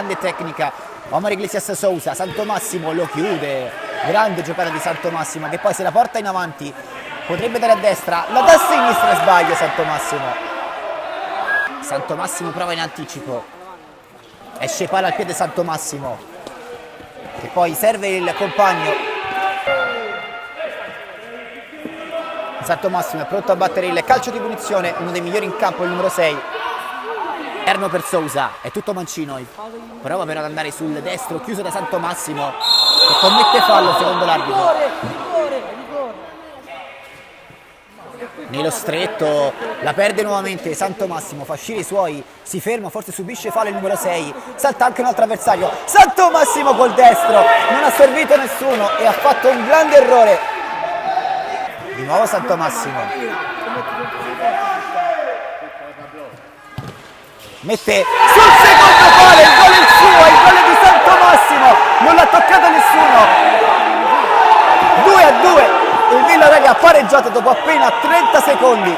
grande tecnica. Omar Iglesias Sousa, Santomassimo lo chiude, grande giocata di Santomassimo che poi se la porta in avanti, potrebbe dare a destra, la dà a sinistra e sbaglia Santomassimo. Santomassimo prova in anticipo, esce palla al piede Santomassimo, che poi serve il compagno. Santomassimo è pronto a battere il calcio di punizione, uno dei migliori in campo, il numero 6. Erno per Sousa, è tutto mancino, prova però ad andare sul destro, chiuso da Santomassimo, che commette fallo secondo l'arbitro. Nello stretto, la perde nuovamente Santomassimo, fa uscire i suoi, si ferma, forse subisce fallo il numero 6, salta anche un altro avversario, Santomassimo col destro, non ha servito nessuno e ha fatto un grande errore. Di nuovo Santomassimo. Mette sul secondo palo, il gol è il suo, il gol è di Santomassimo, non l'ha toccato nessuno. 2-2, il Villareal ha pareggiato dopo appena 30 secondi.